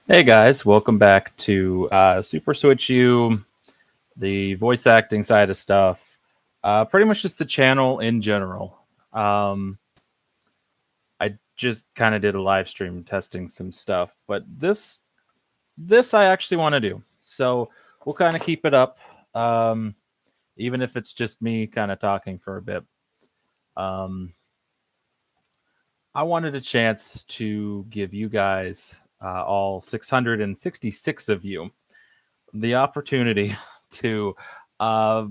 Hey guys, welcome back to Super Switch U, the voice acting side of stuff. Pretty much just the channel in general. I just kind of did a live stream testing some stuff, but this I actually want to do. So we'll kind of keep it up, even if it's just me kind of talking for a bit. Um, I wanted a chance to give you guys, all 666 of you, the opportunity to uh,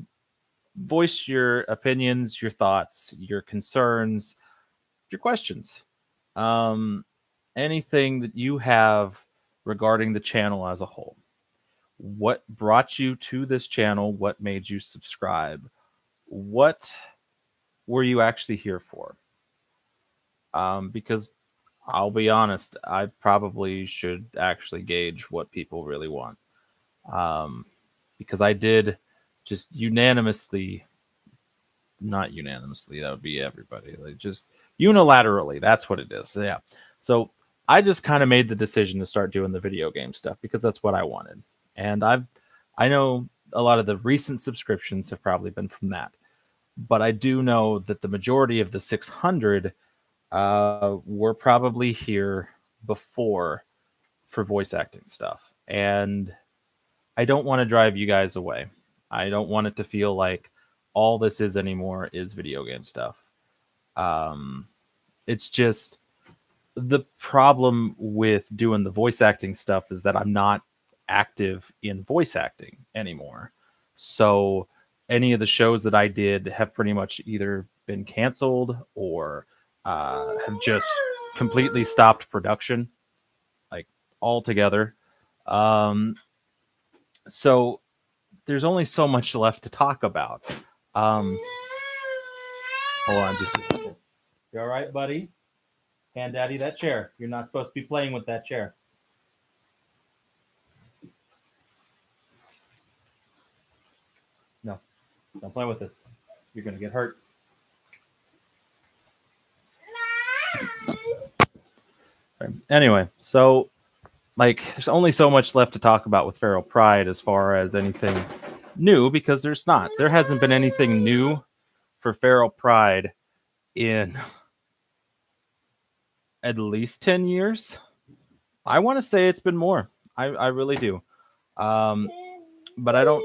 voice your opinions, your thoughts, your concerns, your questions, um, anything that you have regarding the channel as a whole. What brought you to this channel? What made you subscribe? What were you actually here for? Because I'll be honest, I probably should actually gauge what people really want. Um, because I did just unanimously, not unanimously, that would be everybody, like just unilaterally, that's what it is. Yeah. So I just kind of made the decision to start doing the video game stuff because that's what I wanted. And I know a lot of the recent subscriptions have probably been from that, but I do know that the majority of the 600 were probably here before for voice acting stuff. And I don't want to drive you guys away. I don't want it to feel like all this is anymore is video game stuff. Um, it's just the problem with doing the voice acting stuff is that I'm not active in voice acting anymore. So any of the shows that I did have pretty much either been canceled or have just completely stopped production, like altogether. Um, so there's only so much left to talk about. Um, hold on just a second. You all right, buddy? Hand daddy that chair. You're not supposed to be playing with that chair. No, don't play with this. You're going to get hurt. Anyway, so like there's only so much left to talk about with Feral Pride as far as anything new because there's not. There hasn't been anything new for Feral Pride in at least 10 years. I want to say it's been more. I really do. Um, but I don't.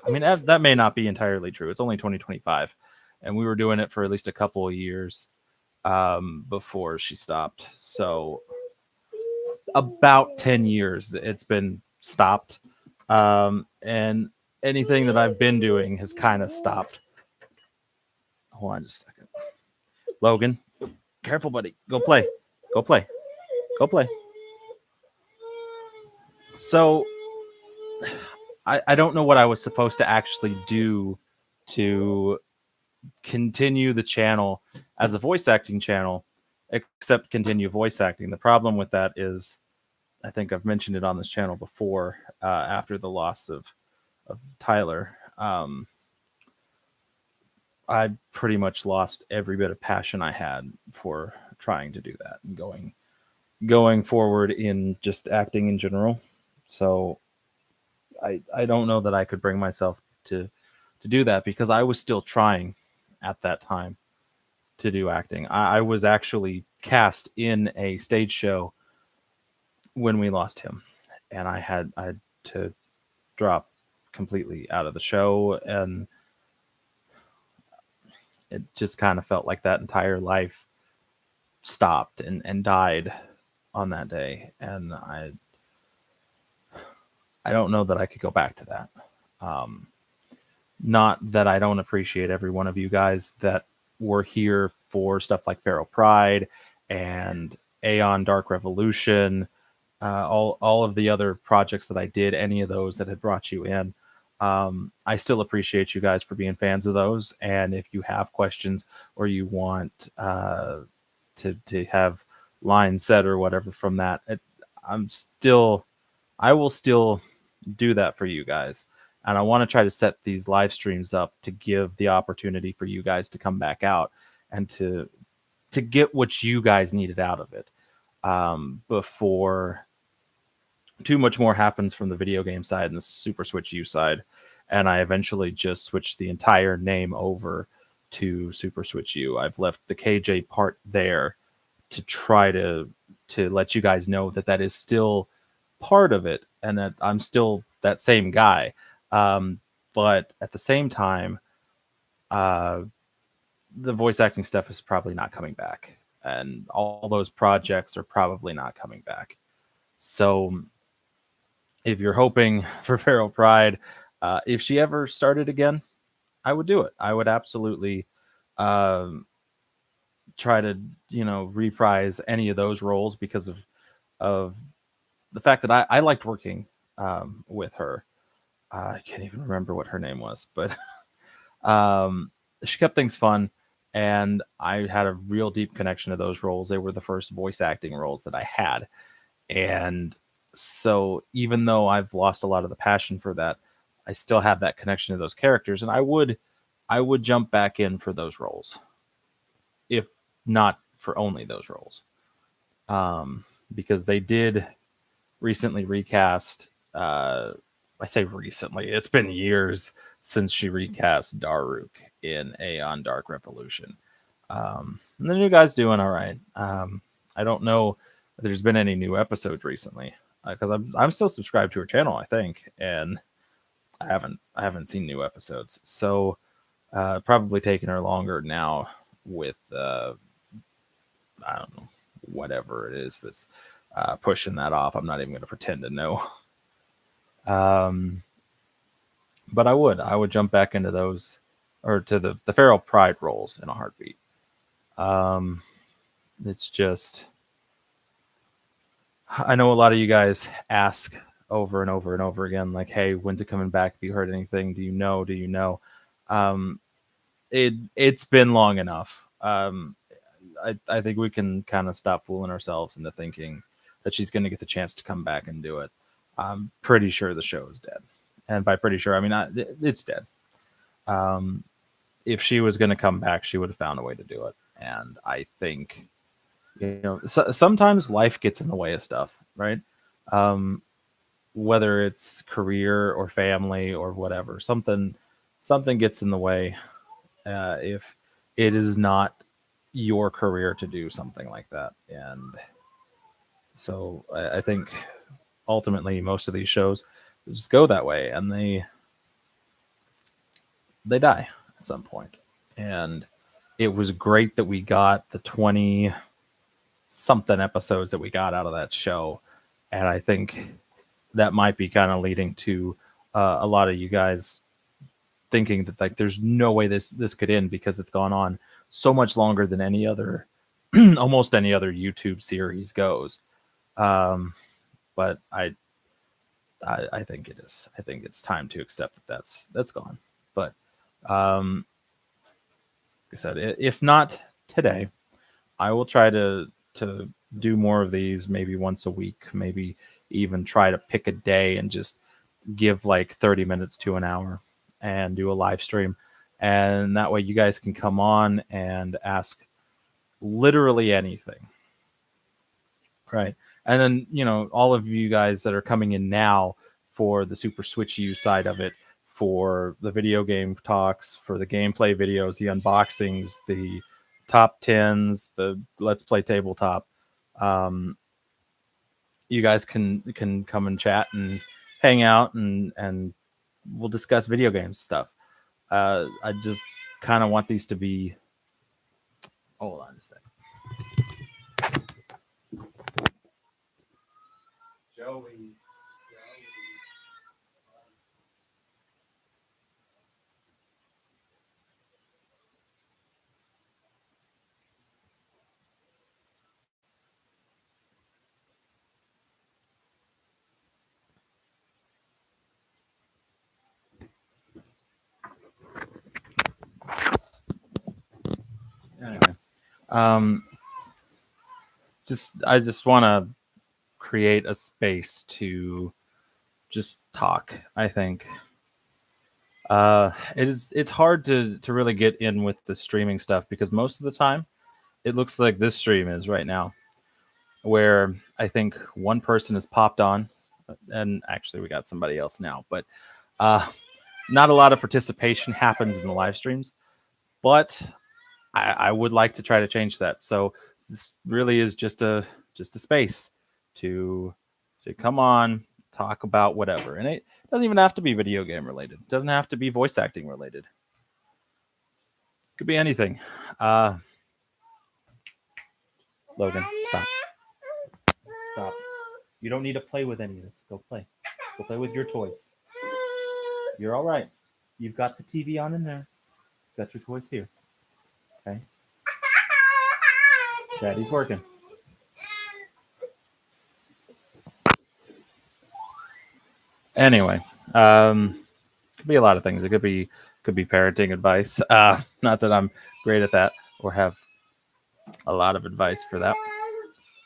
I mean, that may not be entirely true. It's only 2025, and we were doing it for at least a couple of years before she stopped. So about 10 years it's been stopped, and anything that I've been doing has kind of stopped. Hold on just a second. Logan, careful, buddy. Go play. Go play. Go play. So I don't know what I was supposed to actually do to continue the channel as a voice acting channel, except continue voice acting. The problem with that is, I think I've mentioned it on this channel before. After the loss of Tyler, I pretty much lost every bit of passion I had for trying to do that and going forward in just acting in general. So I don't know that I could bring myself to do that because I was still trying at that time to do acting. I was actually cast in a stage show when we lost him, and I had to drop completely out of the show, and it just kind of felt like that entire life stopped and died on that day, and I don't know that I could go back to that. Um, Not that I don't appreciate every one of you guys that were here for stuff like Feral Pride and Aeon Dark Revolution, all of the other projects that I did, any of those that had brought you in. I still appreciate you guys for being fans of those. And if you have questions or you want to have lines said or whatever from that, I will still do that for you guys. And I want to try to set these live streams up to give the opportunity for you guys to come back out and to get what you guys needed out of it. before too much more happens from the video game side and the Super Switch U side, and I eventually just switched the entire name over to Super Switch U. I've left the KJ part there to try to let you guys know that that is still part of it and that I'm still that same guy. Um, but at the same time, uh, the voice acting stuff is probably not coming back, and all those projects are probably not coming back. So if you're hoping for Feral Pride, if she ever started again, I would do it. I would absolutely um, try to, reprise any of those roles because of the fact that I liked working with her. I can't even remember what her name was, but um, she kept things fun, and I had a real deep connection to those roles. They were the first voice acting roles that I had, and so even though I've lost a lot of the passion for that, I still have that connection to those characters, and I would jump back in for those roles, if not for only those roles, because they did recently recast. I say recently; it's been years since she recast Daruk in Aeon Dark Revolution. And the new guy's doing all right. I don't know if there's been any new episodes recently because I'm still subscribed to her channel, I think, and I haven't seen new episodes. So probably taking her longer now with I don't know, whatever it is that's pushing that off. I'm not even going to pretend to know. Um, but I would jump back into those or to the Feral Pride roles in a heartbeat. Um, it's just I know a lot of you guys ask over and over and over again, like, "Hey, when's it coming back? Have you heard anything? Do you know? Do you know?" Um, it's been long enough. I think we can kind of stop fooling ourselves into thinking that she's going to get the chance to come back and do it. I'm pretty sure the show is dead, and by pretty sure I mean it's dead. Um, if she was going to come back, she would have found a way to do it, and I think sometimes life gets in the way of stuff, right? Um, whether it's career or family or whatever, something gets in the way if it is not your career to do something like that. And so I think ultimately most of these shows just go that way, and they die at some point. And it was great that we got the 20 something episodes that we got out of that show, and I think that might be kind of leading to a lot of you guys thinking that like there's no way this could end because it's gone on so much longer than any other almost any other YouTube series goes. Um, but I think it is. I think it's time to accept that that's gone. But um, like I said, if not today, I will try to do more of these maybe once a week, maybe even try to pick a day and just give like 30 minutes to an hour and do a live stream. And that way you guys can come on and ask literally anything. Right. And then, all of you guys that are coming in now for the Super Switch U side of it, for the video game talks, for the gameplay videos, the unboxings, the top tens, the Let's Play tabletop, um, you guys can come and chat and hang out and we'll discuss video games stuff. I just kind of want these to be. Hold on a second. Joey. Anyway, um, I just want to create a space to just talk. I think it's hard to really get in with the streaming stuff because most of the time it looks like this stream is right now. where I think one person has popped on, and actually we got somebody else now, but not a lot of participation happens in the live streams. But I would like to try to change that. So this really is just a space to come on, talk about whatever, and it doesn't even have to be video game related. It doesn't have to be voice acting related. It could be anything. Logan, stop. Stop. You don't need to play with any of this. Go play. Go play with your toys. You're all right. You've got the TV on in there. Got your toys here. Okay. Daddy's working. Anyway, could be a lot of things. It could be parenting advice. Not that I'm great at that or have a lot of advice for that.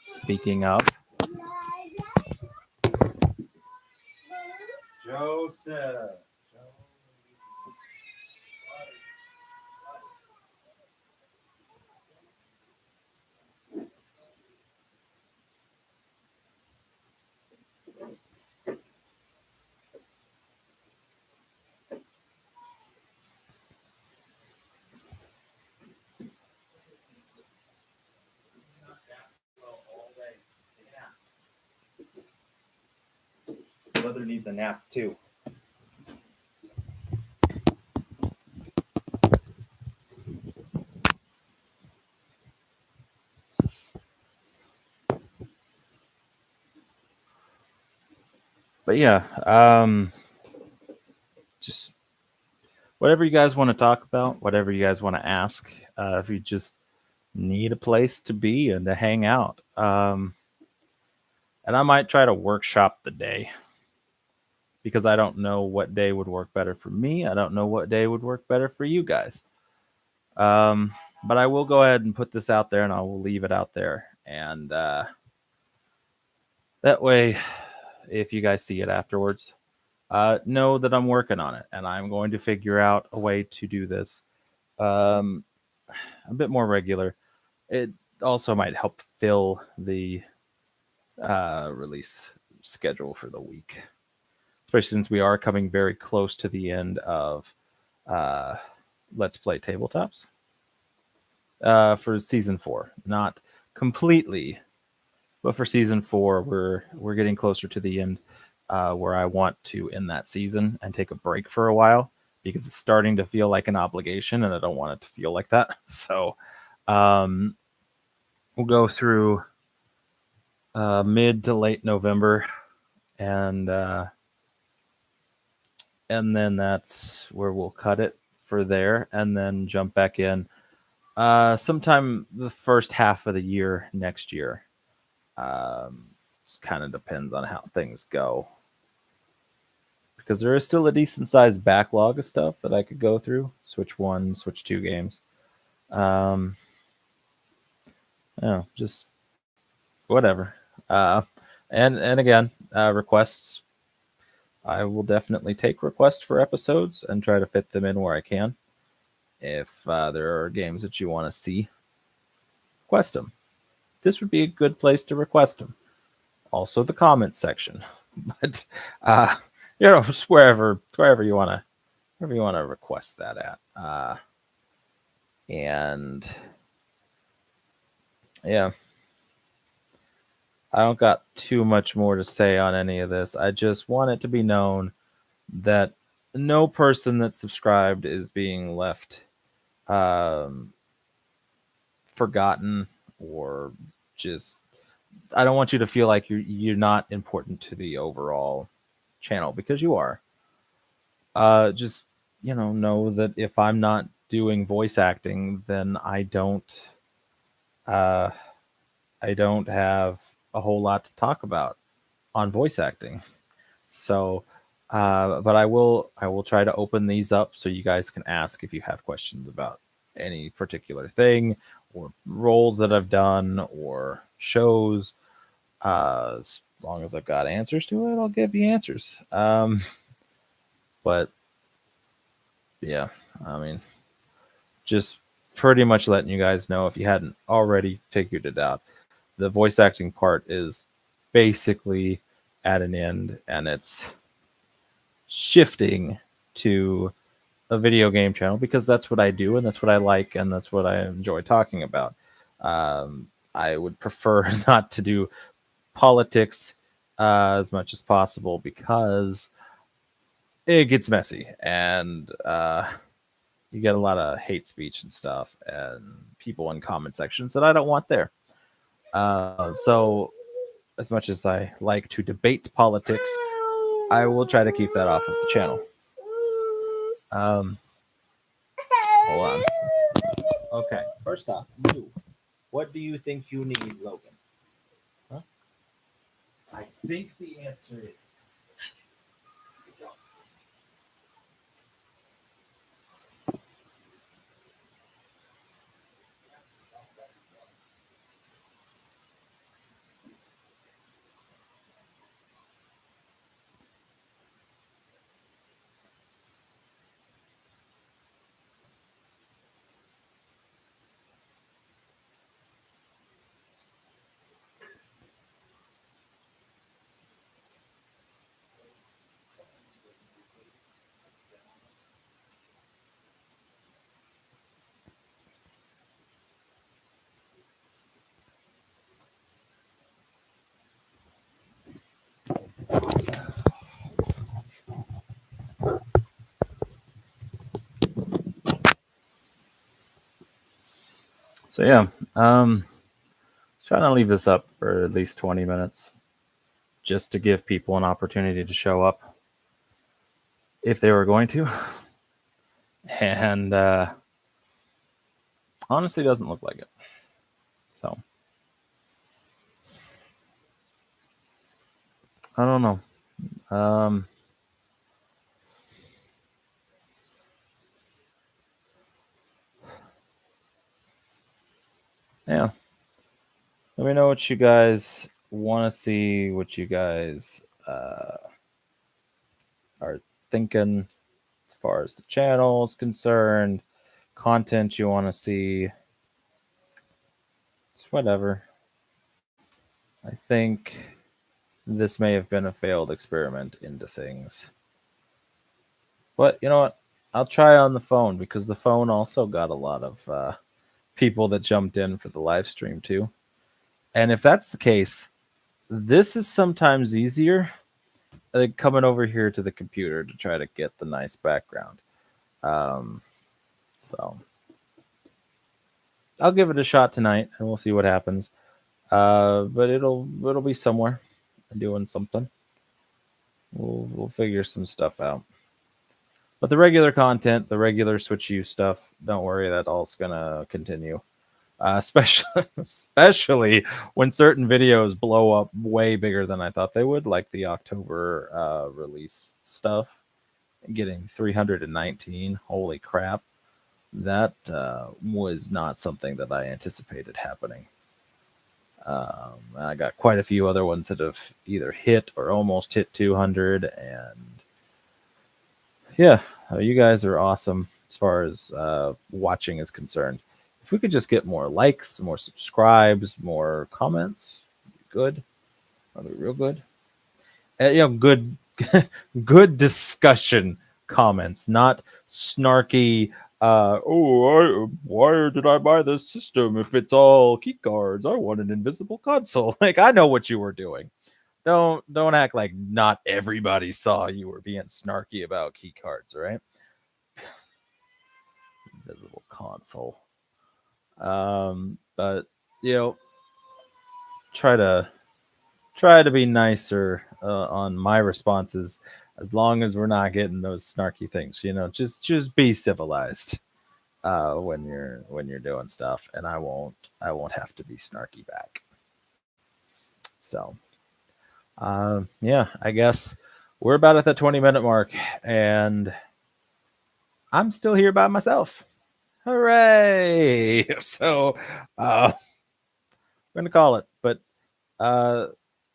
Speaking of, Joseph. Mother needs a nap too. But yeah, just whatever you guys want to talk about, whatever you guys want to ask. If you just need a place to be and to hang out, and I might try to workshop the day because I don't know what day would work better for me. I don't know what day would work better for you guys. But I will go ahead and put this out there, and I will leave it out there, and that way, if you guys see it afterwards, know that I'm working on it, and I'm going to figure out a way to do this a bit more regular. It also might help fill the release schedule for the week, especially since we are coming very close to the end of Let's Play Tabletops for season 4. Not completely, but for season 4, we're getting closer to the end, where I want to end that season and take a break for a while because it's starting to feel like an obligation, and I don't want it to feel like that. So we'll go through mid to late November, and then that's where we'll cut it for there, and then jump back in sometime the first half of the year next year. Just kind of depends on how things go, because there is still a decent sized backlog of stuff that I could go through. Switch 1, Switch 2 games. Just whatever. And again, requests. I will definitely take requests for episodes and try to fit them in where I can. If there are games that you want to see, request them. This would be a good place to request them. Also, the comments section, but just wherever you want to request that at. And yeah, I don't got too much more to say on any of this. I just want it to be known that no person that's subscribed is being left forgotten, or just, I don't want you to feel like you're not important to the overall channel, because you are. Just know that if I'm not doing voice acting, then I don't have a whole lot to talk about on voice acting. So but I will try to open these up so you guys can ask if you have questions about any particular thing, or roles that I've done, or shows. As long as I've got answers to it, I'll give you answers. But yeah, I mean, just pretty much letting you guys know, if you hadn't already figured it out, the voice acting part is basically at an end, and it's shifting to a video game channel because that's what I do and that's what I like and that's what I enjoy talking about. I would prefer not to do politics as much as possible because it gets messy and you get a lot of hate speech and stuff and people in comment sections that I don't want there. So, as much as I like to debate politics, I will try to keep that off of the channel. Hold on. Okay, first off, you. What do you think you need, Logan? Huh? I think the answer is. So yeah, trying to leave this up for at least 20 minutes, just to give people an opportunity to show up if they were going to, and honestly, doesn't look like it. So I don't know. Um, yeah, let me know what you guys want to see, what you guys are thinking as far as the channel is concerned, content you want to see. It's whatever. I think this may have been a failed experiment into things. But you know what? I'll try on the phone because the phone also got a lot of people that jumped in for the live stream too. And if that's the case, this is sometimes easier than coming over here to the computer to try to get the nice background. So I'll give it a shot tonight and we'll see what happens. But it'll be somewhere doing something. We'll figure some stuff out. But the regular content, the regular Switch U stuff, don't worry, that all's gonna continue. Especially when certain videos blow up way bigger than I thought they would, like the October release stuff, getting 319. Holy crap! That was not something that I anticipated happening. I got quite a few other ones that have either hit or almost hit 200, and yeah, you guys are awesome as far as watching is concerned. If we could just get more likes, more subscribes, more comments, good. Are they real good? Good, good discussion comments, not snarky. Why did I buy this system if it's all key cards? I want an invisible console. Like I know what you were doing. Don't act like not everybody saw you were being snarky about key cards, right? Invisible console. But you know, try to be nicer on my responses as long as we're not getting those snarky things. Just be civilized when you're doing stuff, and I won't have to be snarky back. So yeah, I guess we're about at the 20-minute mark, and I'm still here by myself. Hooray! So I'm gonna call it. But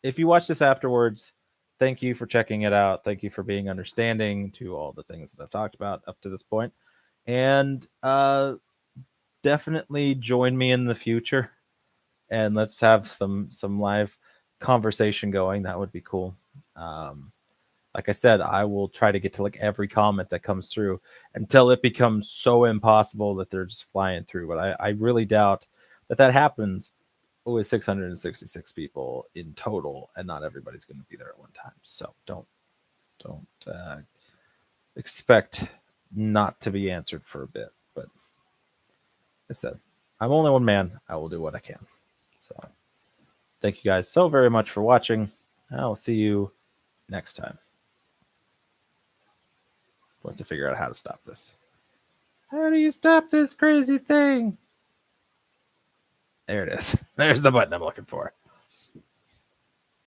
if you watch this afterwards, thank you for checking it out. Thank you for being understanding to all the things that I've talked about up to this point. And definitely join me in the future and let's have some live conversation going. That would be cool. Like I said, I will try to get to like every comment that comes through until it becomes so impossible that they're just flying through. But I really doubt that happens with 666 people in total, and not everybody's going to be there at one time. So don't expect not to be answered for a bit. But like I said, I'm only one man. I will do what I can. So thank you guys so very much for watching. I will see you next time. We'll have to figure out how to stop this. How do you stop this crazy thing? There it is. There's the button I'm looking for.